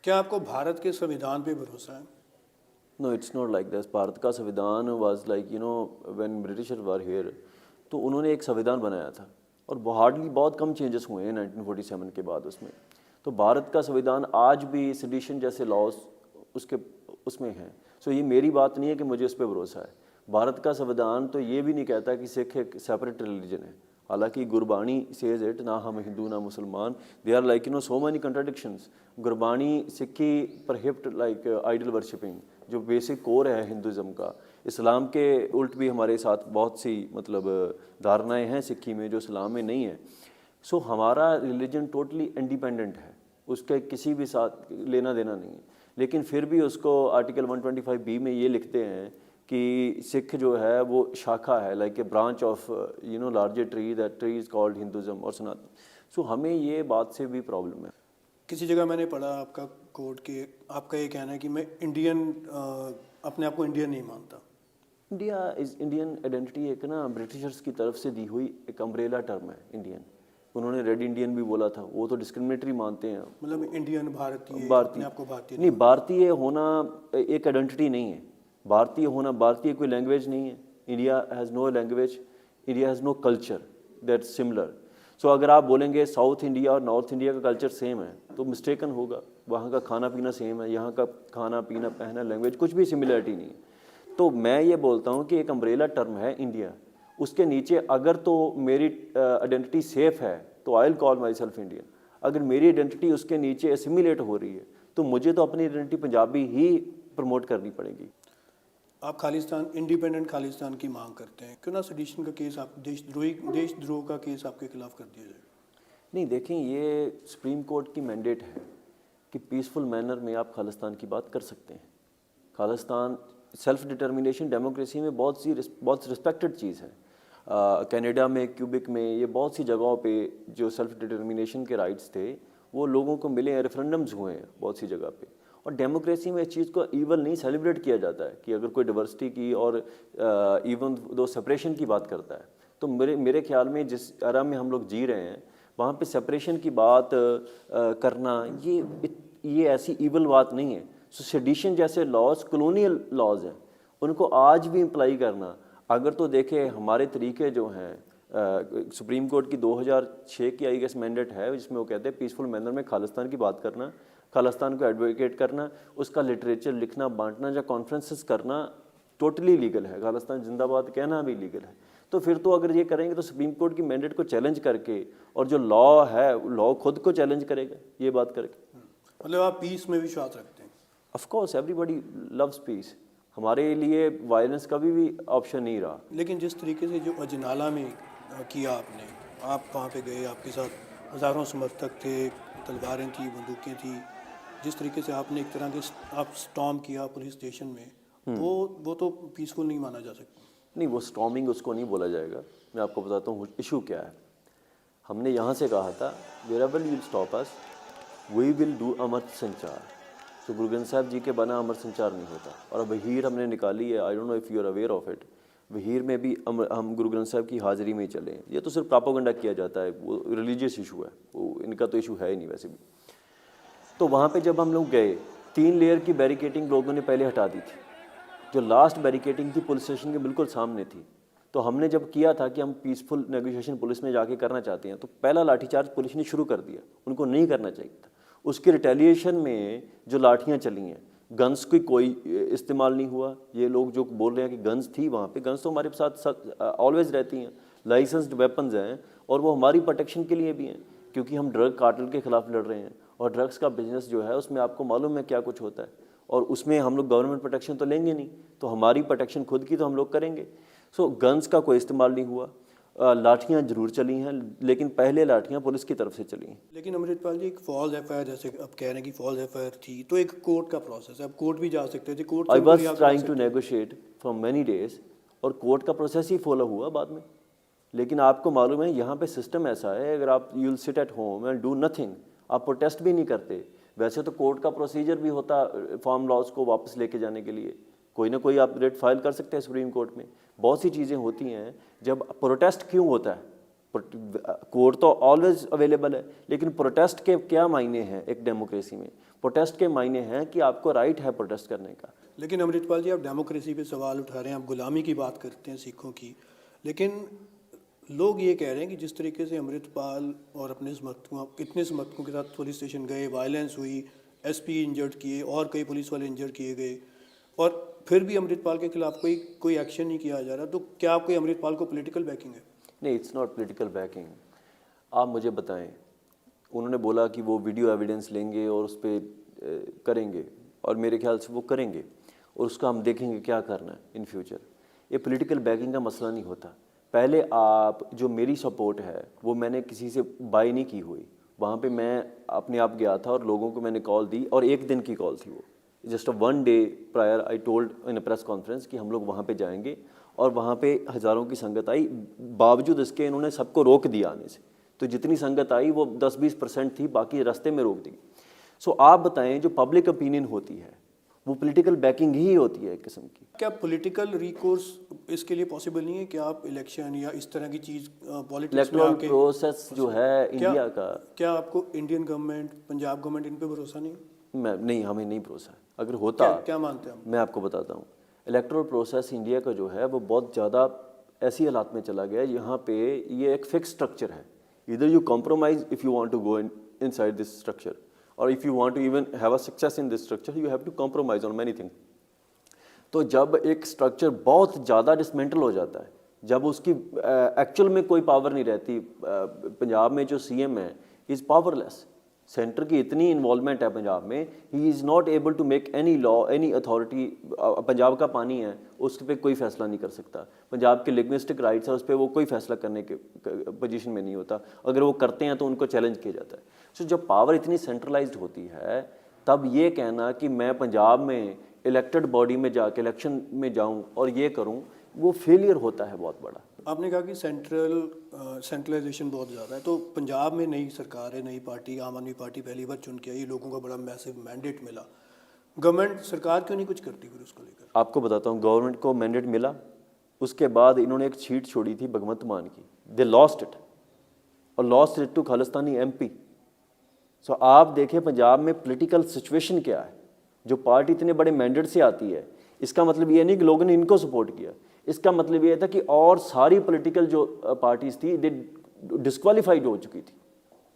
क्या आपको भारत के संविधान पे भरोसा है? No, it's not like this. Bharat का संविधान was like when britisher were here, तो उन्होंने एक संविधान बनाया था और हार्डली बहुत कम चेंजेस हुए हैं 1947 के बाद उसमें। तो भारत का संविधान आज भी सेडिशन जैसे लॉज उसके उसमें हैं। सो ये मेरी बात नहीं है कि मुझे उस पर भरोसा है। भारत का संविधान तो ये भी नहीं कहता कि सिख एक सेपरेट रिलीजन है। हालांकि गुरबाणी सेज इट, ना हम हिंदू ना मुसलमान, they are like so many contradictions. Gurbani Sikhi prohibit like idol worshipping, जो बेसिक कोर है हिंदुज़म का। इस्लाम के उल्ट भी हमारे साथ बहुत सी मतलब धारणाएं हैं सिक्की में जो इस्लाम में नहीं है। सो हमारा रिलीजन टोटली इंडिपेंडेंट है, उसके किसी भी साथ लेना देना नहीं है। लेकिन फिर भी उसको आर्टिकल 125B में ये लिखते हैं कि सिख जो है वो शाखा है, like a branch of larger tree, that tree is called Hinduism और सनातन। सो हमें ये बात से भी प्रॉब्लम है। किसी जगह मैंने पढ़ा आपका कोड के आपका ये कहना है कि मैं इंडियन अपने आप को इंडियन नहीं मानता। इंडियन आइडेंटिटी एक ना ब्रिटिशर्स की तरफ से दी हुई एक अम्ब्रेला टर्म है इंडियन। उन्होंने रेड इंडियन भी बोला था, वो तो डिस्क्रिमिनेटरी मानते हैं। मतलब इंडियन भारतीय, भारतीय अपने आप को भारतीय नहीं, भारतीय होना एक आइडेंटिटी नहीं है। भारतीय होना, भारतीय कोई लैंग्वेज नहीं है। India has no language, India has no culture that's similar. So अगर आप बोलेंगे साउथ इंडिया और नॉर्थ इंडिया का कल्चर सेम है तो मिस्टेकन होगा। वहाँ का खाना पीना सेम है, यहाँ का खाना पीना पहना लैंग्वेज कुछ भी सिमिलरिटी नहीं है। तो मैं ये बोलता हूँ कि एक अम्ब्रेला टर्म है इंडिया, उसके नीचे अगर तो मेरी आइडेंटिटी सेफ है तो I will call my self Indian. अगर मेरी आइडेंटिटी उसके नीचे एसिमिलेट हो रही है तो मुझे तो अपनी आइडेंटिटी पंजाबी ही प्रमोट करनी पड़ेगी। आप खालिस्तान, इंडिपेंडेंट खालिस्तान की मांग करते हैं, क्यों ना सेडिशन का केस, आप देशद्रोह का केस आपके खिलाफ कर दिया जाए? नहीं, देखें, ये सुप्रीम कोर्ट की मैंडेट है कि पीसफुल मैनर में आप खालिस्तान की बात कर सकते हैं। खालिस्तान सेल्फ डिटर्मिनेशन डेमोक्रेसी में बहुत रिस्पेक्टेड चीज़ है। कनाडा में, क्यूबिक में, ये बहुत सी जगहों पे जो सेल्फ डिटर्मिनेशन के राइट्स थे वो लोगों को मिले हैं, रेफरेंडम्स हुए हैं बहुत सी जगह पे। और डेमोक्रेसी में इस चीज़ को ईवल नहीं सेलिब्रेट किया जाता है कि अगर कोई डाइवर्सिटी की और इवन दो सेपरेशन की बात करता है। तो मेरे ख्याल में जिस एरा में हम लोग जी रहे हैं वहाँ पे सेपरेशन की बात करना ये ऐसी ईवल बात नहीं है। सो सेडिशन जैसे लॉज कॉलोनियल लॉज हैं, उनको आज भी इम्प्लाई करना, अगर तो देखें हमारे तरीके जो हैं, सुप्रीम कोर्ट की 2006 की आई गेस मैंडेट है जिसमें वो कहते हैं पीसफुल मैनर में खालिस्तान की बात करना, खालिस्तान को एडवोकेट करना, उसका लिटरेचर लिखना, बांटना या कॉन्फ्रेंसेस करना टोटली लीगल है। खालिस्तान जिंदाबाद कहना भी लीगल है। तो फिर तो अगर ये करेंगे तो सुप्रीम कोर्ट की मैंडेट को चैलेंज करके, और जो लॉ है लॉ खुद को चैलेंज करेगा ये बात करके। मतलब आप पीस में विश्वास रखते हैं? Of course everybody loves peace. हमारे लिए वायलेंस कभी भी ऑप्शन नहीं रहा। लेकिन जिस तरीके से जो अजनाला में किया आपने, आप वहाँ पे गए, आपके साथ हज़ारों समर्थक थे, तलवारें थी, बंदूकें थी, जिस तरीके से आपने एक तरह के आप स्टॉर्म किया पुलिस स्टेशन में, वो तो पीसफुल नहीं माना जा सकता। नहीं, वो स्टॉर्मिंग उसको नहीं बोला जाएगा। मैं आपको बताता हूँ इशू क्या है। हमने यहाँ से कहा था wherever you will stop us we will do अमर संचार। तो गुरु ग्रंथ साहब जी के बना अमर संचार नहीं होता। और अब वहीर हमने निकाली है, I don't know if you are aware of it. वहीर में भी हम गुरु ग्रंथ साहब की हाज़िरी में ही चले। ये तो सिर्फ प्रोपेगेंडा किया जाता है, वो रिलीजियस इशू है, वो इनका तो इशू है ही नहीं वैसे भी। तो वहाँ पे जब हम लोग गए, 3 लेयर की बैरिकेटिंग लोगों ने पहले हटा दी थी। जो लास्ट बैरिकेटिंग थी पुलिस स्टेशन के बिल्कुल सामने थी। तो हमने जब किया था कि हम पीसफुल नेगोशिएशन पुलिस में जाके करना चाहते हैं, तो पहला लाठीचार्ज पुलिस ने शुरू कर दिया। उनको नहीं करना चाहिए था। उसके रिटेलिएशन में जो लाठियाँ चली हैं, गन्स की कोई इस्तेमाल नहीं हुआ। ये लोग जो बोल रहे हैं कि गन्स थी वहाँ पे, गन्स तो हमारे साथ ऑलवेज रहती हैं, लाइसेंस्ड वेपन्स हैं, और वो हमारी प्रोटेक्शन के लिए भी हैं क्योंकि हम ड्रग कार्टेल के खिलाफ लड़ रहे हैं। और ड्रग्स का बिजनेस जो है उसमें आपको मालूम है क्या कुछ होता है, और उसमें हम लोग गवर्नमेंट प्रोटेक्शन तो लेंगे नहीं, तो हमारी प्रोटेक्शन खुद की तो हम लोग करेंगे। सो गन्स का कोई इस्तेमाल नहीं हुआ। लाठियाँ जरूर चली हैं, लेकिन पहले लाठियाँ पुलिस की तरफ से चली हैं। लेकिन अमृतपाल जी, एक फॉल्स एफआईआर, जैसे अब कह रहे हैं कि फॉल्स एफआईआर थी, तो एक कोर्ट का प्रोसेस है, अब कोर्ट भी जा सकते थे। Court I was trying to negotiate for many days, और कोर्ट का प्रोसेस ही फॉलो हुआ बाद में। लेकिन आपको मालूम है यहाँ पे सिस्टम ऐसा है, अगर आप you will sit at home and do nothing, आप प्रोटेस्ट भी नहीं करते। वैसे तो कोर्ट का प्रोसीजर भी होता फार्म लॉज को वापस लेके जाने के लिए, कोई ना कोई आप रेट फाइल कर सकते हैं सुप्रीम कोर्ट में। बहुत सी चीज़ें होती हैं। जब प्रोटेस्ट क्यों होता है, कोर्ट तो ऑलवेज अवेलेबल है, लेकिन प्रोटेस्ट के क्या मायने हैं एक डेमोक्रेसी में? प्रोटेस्ट के मायने हैं कि आपको राइट है प्रोटेस्ट करने का। लेकिन अमृतपाल जी, आप डेमोक्रेसी पे सवाल उठा रहे हैं, आप गुलामी की बात करते हैं सिखों की, लेकिन लोग ये कह रहे हैं कि जिस तरीके से अमृतपाल और अपने समर्थकों, कितने समर्थकों के साथ पुलिस स्टेशन गए, वायलेंस हुई, एसपी इंजर्ड किए और कई पुलिस वाले इंजर्ड किए गए, और फिर भी अमृतपाल के खिलाफ कोई एक्शन नहीं किया जा रहा, तो क्या कोई अमृतपाल को पॉलिटिकल बैकिंग है? नहीं, इट्स नॉट पॉलिटिकल बैकिंग। आप मुझे बताएं, उन्होंने बोला कि वो वीडियो एविडेंस लेंगे और उस पर करेंगे, और मेरे ख्याल से वो करेंगे, और उसका हम देखेंगे क्या करना है इन फ्यूचर। ये पॉलिटिकल बैकिंग का मसला नहीं होता। पहले आप, जो मेरी सपोर्ट है वो मैंने किसी से बाय नहीं की हुई, वहाँ पे मैं अपने आप गया था और लोगों को मैंने कॉल दी, और एक दिन की कॉल थी वो, just 1 day prior I told in a press conference कि हम लोग वहाँ पे जाएंगे, और वहाँ पे हज़ारों की संगत आई। बावजूद इसके इन्होंने सबको रोक दिया आने से, तो जितनी संगत आई वो 10-20% थी, बाकी रास्ते में रोक दी। सो आप बताएं, जो पब्लिक ओपिनियन होती है वो पॉलिटिकल बैकिंग ही होती है एक किस्म की। क्या पॉलिटिकल रिकोर्स इसके लिए पॉसिबल नहीं है कि आप इलेक्शन या इस तरह की चीज़ पॉलिटिक्स में इलेक्टोरल आके, प्रोसेस जो है इंडिया का, क्या आपको इंडियन गवर्नमेंट, पंजाब गवर्नमेंट, इन पे भरोसा नहीं? मैं नहीं, हमें नहीं भरोसा है। अगर होता, क्या मानते हैं आप? मैं आपको बताता हूँ, इलेक्टोरल प्रोसेस इंडिया का जो है वो बहुत ज़्यादा ऐसी हालात में चला गया है, यहाँ पे ये एक फिक्स स्ट्रक्चर है। इधर you compromise if you want to go inside this structure, और if you want to even have a success in this structure, you have to compromise on many thing. तो जब एक स्ट्रक्चर बहुत ज़्यादा dismantle हो जाता है, जब उसकी एक्चुअल में कोई पावर नहीं रहती, पंजाब में जो सीएम है इज़ पावरलेस, सेंटर की इतनी इन्वॉल्वमेंट है पंजाब में, he is not able to make any law, any authority. Punjab का पानी है, उस पर कोई फैसला नहीं कर सकता। पंजाब के लिंग्विस्टिक राइट्स है, उस पर वो कोई फैसला करने के पोजीशन में नहीं होता। अगर वो करते हैं तो उनको चैलेंज किया जाता है। सो जब पावर इतनी सेंट्रलाइज्ड होती है, तब ये कहना कि मैं पंजाब में इलेक्टेड बॉडी में जाके इलेक्शन में जाऊं और ये करूं, वो फेलियर होता है बहुत बड़ा। आपने कहा कि सेंट्रलाइजेशन बहुत ज़्यादा है, तो पंजाब में नई सरकार है, नई पार्टी, आम आदमी पार्टी पहली बार चुन के आई, लोगों का बड़ा मैसिव मैंडेट मिला, गवर्नमेंट सरकार क्यों नहीं कुछ करती फिर उसको लेकर? आपको बताता हूँ, गवर्नमेंट को मैंडेट मिला, उसके बाद इन्होंने एक सीट छोड़ी थी भगवंत मान की, दे लॉस्ट इट, और lost it to Khalistani MP. So आप देखें पंजाब में पॉलिटिकल सिचुएशन क्या है। जो पार्टी इतने बड़े मैंडेट से आती है, इसका मतलब ये नहीं कि लोगों ने इनको सपोर्ट किया, इसका मतलब ये था कि और सारी पॉलिटिकल जो पार्टीज थी दे डिस्क्वालीफाइड हो चुकी थी,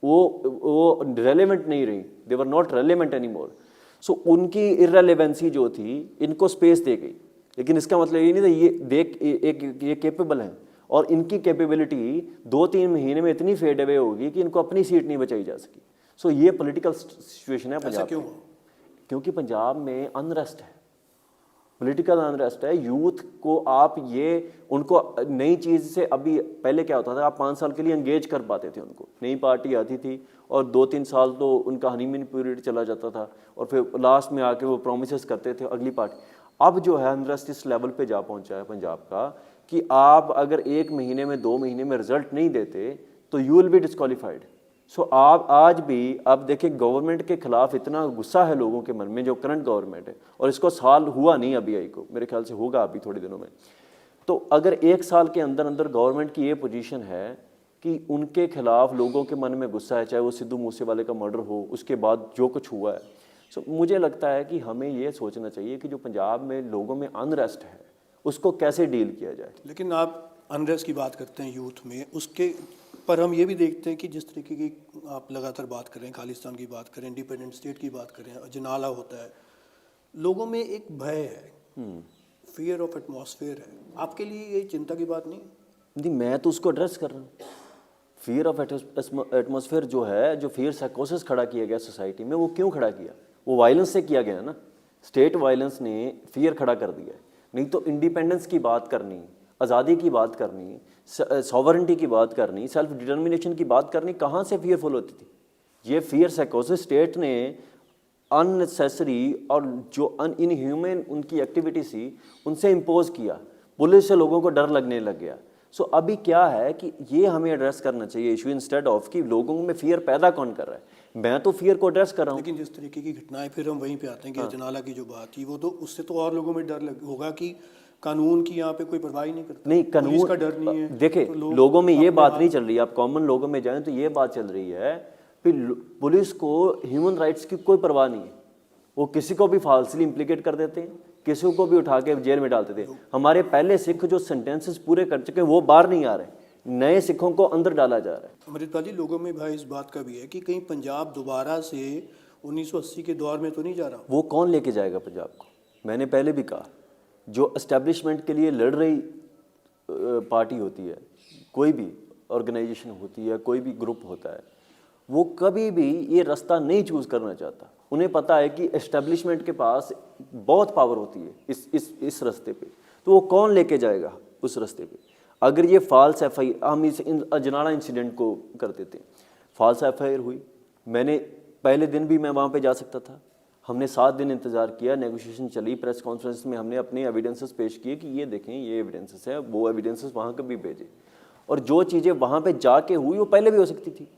वो रेलेवेंट नहीं रही, they were not relevant any more. So उनकी इररेलेवेंसी जो थी, इनको स्पेस दे गई। लेकिन इसका मतलब ये नहीं था ये कैपेबल हैं, और इनकी कैपेबिलिटी 2-3 महीने में इतनी फेड अवे होगी कि इनको अपनी सीट नहीं बचाई जा सकी। सो ये पॉलिटिकल सिचुएशन है पंजाब क्यों? क्योंकि पंजाब में अनरेस्ट है, पॉलिटिकल अनरेस्ट है। यूथ को आप ये उनको नई चीज़ से, अभी पहले क्या होता था, आप 5 साल के लिए एंगेज कर पाते थे उनको, नई पार्टी आती थी और 2-3 साल तो उनका हनीमून पीरियड चला जाता था, और फिर लास्ट में आके वो प्रोमिसेस करते थे अगली पार्टी। अब जो है अनरेस्ट इस लेवल पे जा पहुंचा है पंजाब का कि आप अगर 1 महीने में 2 महीने में रिजल्ट नहीं देते तो यू विल बी डिस्क्वालीफाइड। सो आप आज भी आप देखिए, गवर्नमेंट के खिलाफ इतना गुस्सा है लोगों के मन में, जो करंट गवर्नमेंट है, और इसको साल हुआ नहीं अभी आई को, मेरे ख्याल से होगा अभी थोड़े दिनों में। तो अगर 1 साल के अंदर अंदर गवर्नमेंट की ये पोजीशन है कि उनके खिलाफ लोगों के मन में गुस्सा है, चाहे वो सिद्धू मूसेवाले का मर्डर हो, उसके बाद जो कुछ हुआ है, सो मुझे लगता है कि हमें ये सोचना चाहिए कि जो पंजाब में लोगों में अनरेस्ट है उसको कैसे डील किया जाए। लेकिन आप अनरेस्ट की बात करते हैं यूथ में, उसके पर हम ये भी देखते हैं कि जिस तरीके की आप लगातार बात करें, खालिस्तान की बात करें, इंडिपेंडेंट स्टेट की बात करें, अजनाला होता है, लोगों में एक भय है, फियर ऑफ एटमॉस्फेयर है। आपके लिए ये चिंता की बात नहीं? नहीं, मैं तो उसको एड्रेस कर रहा हूँ। फियर ऑफ एटमॉस्फेयर जो है, जो फियर साइकोसिस खड़ा किया गया सोसाइटी में, वो क्यों खड़ा किया? वो वायलेंस से किया गया ना, स्टेट वायलेंस ने फियर खड़ा कर दिया है। नहीं तो इंडिपेंडेंस की बात करनी, आज़ादी की बात करनी, सॉवरेंटी की बात करनी, सेल्फ डिटर्मिनेशन की बात करनी, कहाँ से फियरफुल होती थी? ये फियर साइकोसिस स्टेट ने अननेसेसरी और जो इनह्यूमन उनकी एक्टिविटी थी उनसे इम्पोज किया, पुलिस से लोगों को डर लगने लग गया। सो अभी क्या है कि ये हमें एड्रेस करना चाहिए इशू, इंस्टेड ऑफ कि लोगों में फियर पैदा कौन कर रहा है। मैं तो फियर को एड्रेस कर रहा हूँ। लेकिन जिस तरीके की घटनाएं, फिर हम वहीं पे आते हैं कि अजनाला की जो बात थी, वो तो उससे तो और लोगों में डर होगा कि कानून की यहाँ पे कोई परवाह ही नहीं करता, नहीं, पुलिस का कानून डर नहीं है। देखे तो लोगों में ये अपने बात आप- नहीं चल रही है। आप कॉमन लोगों में जाएं तो ये बात चल रही है कि पुलिस को ह्यूमन राइट्स की कोई परवाह नहीं है। वो किसी को भी फाल्सली इम्प्लीकेट कर देते हैं, किसी को भी उठा के जेल में डाल देते हैं। हमारे पहले सिख जो सेंटेंसेस पूरे कर चुके हैं वो बाहर नहीं आ रहे, नए सिखों को अंदर डाला जा रहा है। अमृतपाल जी, लोगों में भाई इस बात का भी है कि कहीं पंजाब दोबारा से 1980 के दौर में तो नहीं जा रहा। वो कौन लेके जाएगा पंजाब को? मैंने पहले भी कहा, जो एस्टेब्लिशमेंट के लिए लड़ रही पार्टी होती है, कोई भी ऑर्गेनाइजेशन होती है, कोई भी ग्रुप होता है, वो कभी भी ये रास्ता नहीं चूज़ करना चाहता। उन्हें पता है कि एस्टेब्लिशमेंट के पास बहुत पावर होती है इस रास्ते पे, तो वो कौन लेके जाएगा उस रास्ते पे? अगर ये फॉल्स एफ आई, हम इस अजनाला इंसिडेंट को कर देते हैं, फॉल्स FIR हुई, मैंने पहले दिन भी मैं वहाँ पे जा सकता था। हमने 7 दिन इंतज़ार किया, नेगोशिएशन चली, प्रेस कॉन्फ्रेंस में हमने अपने एविडेंसेस पेश किए कि ये देखें ये एविडेंसेस है, वो एविडेंसेस वहाँ के भी भेजे, और जो चीज़ें वहाँ पे जाके हुई वो पहले भी हो सकती थी।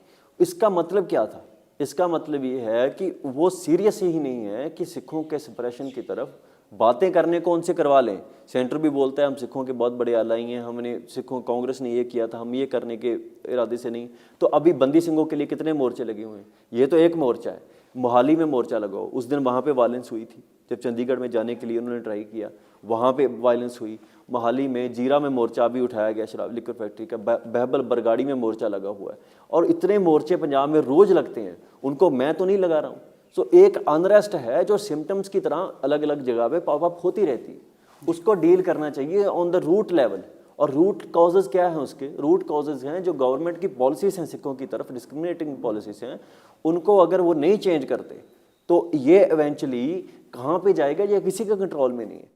इसका मतलब क्या था? इसका मतलब ये है कि वो सीरियस ही नहीं है कि सिखों के सप्रेशन की तरफ बातें करने को उनसे करवा लें। सेंटर भी बोलता है हम सिखों के बहुत बड़े आलाई हैं, हमने सिखों, कांग्रेस ने ये किया था, हम ये करने के इरादे से नहीं। तो अभी बंदी सिंहों के लिए कितने मोर्चे लगे हुए हैं? ये तो एक मोर्चा है। मोहाली में मोर्चा लगाओ, उस दिन वहाँ पे वायलेंस हुई थी, जब चंडीगढ़ में जाने के लिए उन्होंने ट्राई किया, वहाँ पे वायलेंस हुई। मोहाली में, जीरा में मोर्चा अभी उठाया गया शराब लिक्वर फैक्ट्री का, बहबल बरगाड़ी में मोर्चा लगा हुआ है, और इतने मोर्चे पंजाब में रोज़ लगते हैं। उनको मैं तो नहीं लगा रहा हूँ। सो एक अनरेस्ट है जो सिम्टम्स की तरह अलग अलग जगह पे पॉप अप होती रहती है, उसको डील करना चाहिए ऑन द रूट लेवल। और रूट कॉजेज़ क्या हैं? उसके रूट कॉजेज़ हैं जो गवर्नमेंट की पॉलिसीज़ हैं, सिखों की तरफ डिस्क्रिमिनेटिंग पॉलिसीज़ हैं, उनको अगर वो नहीं चेंज करते तो ये इवेंचुअली कहाँ पे जाएगा, ये किसी का कंट्रोल में नहीं है।